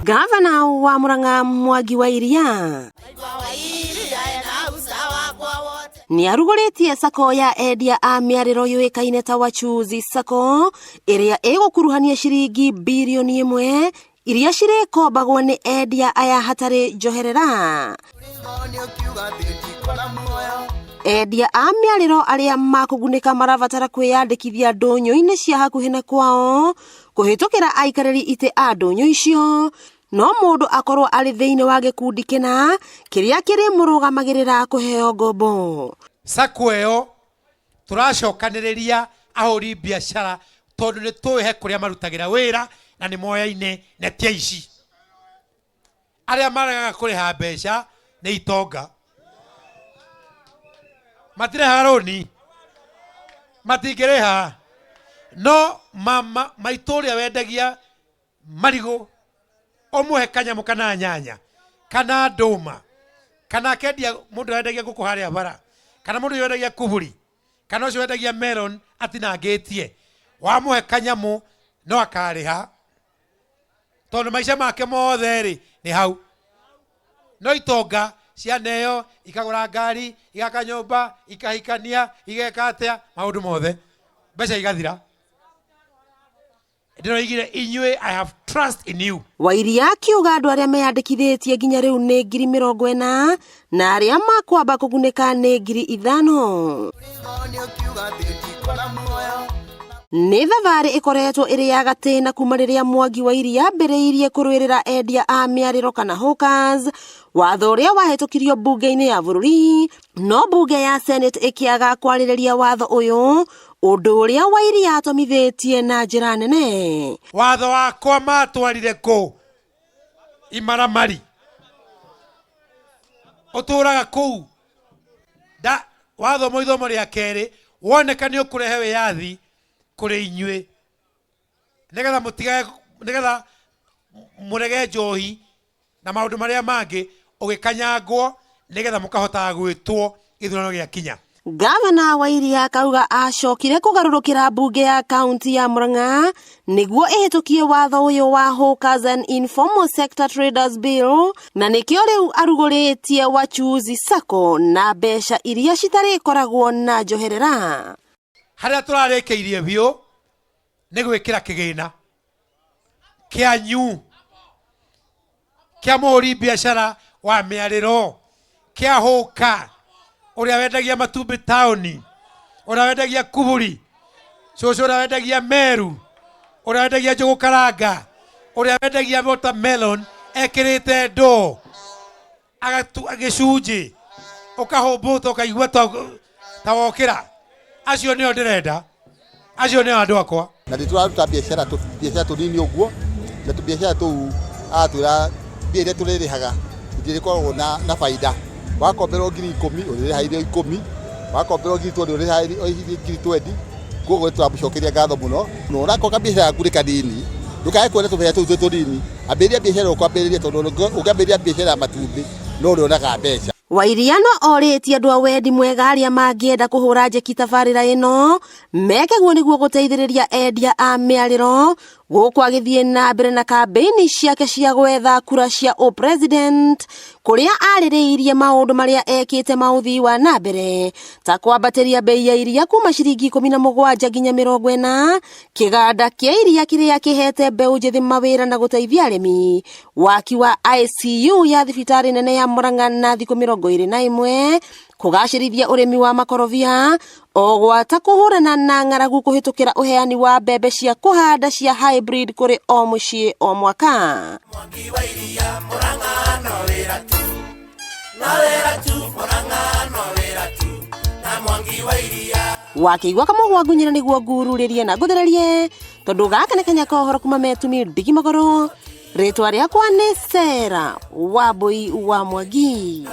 Gavana wa Murang'a Mwangi wa Iria ni aruguritie sako ya endia a miariro yuikaine ta Wachuuzi Sacco iria igukuruhania ciringi bilioni 1 iria cirikombagwo ni endia aya hatari njoherera. Endia a miariro aria makugunika marabatara kwiyandikithia ndunyu-ini cia hakuhi na kwao kuhitukira aikariri ite a ndunyu icio, no mundu akorwo ari thiini wa gikundi kina kiria kiri murugamagirira kuheo ngombo. Sacco eo turacokaniriria ahuri biashara tondu ni tuhe kuria marutagira wira na ni moyaine na tia ici aria maraga kuriha mbeca ni itonga matire haroni matingireha no mama maituria wendagia marigo omuhe kanyamu kana nyanya kana nduma kana kendia mundu wendagia nguku haria bara kana mundu wendagia kuburi kana ucio wendagia melon atinangitie wamuhe kanyamu no akariha tondu maisha make mothe ri ni hau no itonga cianeyo ikagura ngari igaka nyumba ikahikania igeka atia maundu mothe mbeca igathira. I have trust in you. Wairia akiuga andu aria meyandikithitie nginya riu ni 40,000 na aria makwamba kugunika ni 5,000. Ni thavari ikoretwo iri ya gatina kuma riria Mwangi wa Iria ambiriirie kurwirira endia a miariro kana hawkers, watho uria wahitukirio bunge-ini ya bururi, no bunge ya Senate ikiaga kwaririria watho uyu, undu uria wa Iria atomithitie na njira nene. Watho wakwa matwarire ku imaramari uturaga ku da watho moithomo ria keri woneka ni ukurehe wiyathi kuri inyue nigetha mutigae nigetha murege njohi na maundu maria mangi ugikanyangwo nigetha mukahota gwitwo githurano gia kinya. Gavana wa Iria akauga acokire kugarurukira bunge ya kaunti ya Murang'a niguo ihitukie watho uyu wa Hawkers and Informal Sector Traders Bill, na nikio riu aruguritie Wachuuzi Sacco na mbeca iria citari koragwo na njoherera. Haria turarekiirie biu ni gwikira kigina kianyu kia muri biashara wa miariro kia hawker uria wendagia matumbi taoni, uria wendagia kuburi, cucu uria wendagia meru, uria wendagia njugu karanga, uria wendagia watermelon ekirite ndo agicunji ukahumbuta ukaigua ta wokira. Acio nio ndirenda, acio nio andu akwa na ndituraruta biashara tunini uguo na biashara tu atwira biere turirihaga ndirikorwo na faida. Wakombero 10,000 uririhaire 10, wakombero 20 uririhaire 20, koguo turamucokeria ngatho muno. No urakoka biashara yaku kanini ndukae kwenda tubeya tu tunini ambiria biashara ukwambiriria tondu ukambiria biashara matumbi no urionaga mbeca. Wairia no oritie andu a wendi mwega aria mangienda kuhura njeki tabarira ino mekeguo niguo guteithiriria endia a miariro guku agithie na mbere na kampeini ciake cia gwetha kura cia president, kuria aririirie maundu maria ekite mauthi wa na mbere ta kwambatiria bei ya iria kuma ciringi 17 nginya 40, kiganda kia iria kiria kihete mbeu njithi mawira na guteithia arimi, waki wa ICU ya thibitari nene ya Murang'a na thikũ 21, kugacirithia urimi wa makorobia, ogwata kuhurana na ng'aragu kuhitukira uheani wa mbembe cia kuhanda cia hybrid kuri o mucii o mwaka. Mwangi wa Iria Murang'a no wira tu, no wira tu, Murang'a no wira tu, na Mwangi wa Iria wakigwa kamugwa ngunyira niguo ngururirie na nguthererie tondu gaka ni kanya kohoro kuma metumi ndigi magoro. Ritwa riakwa ni Sarah Wambui wa Mwangi.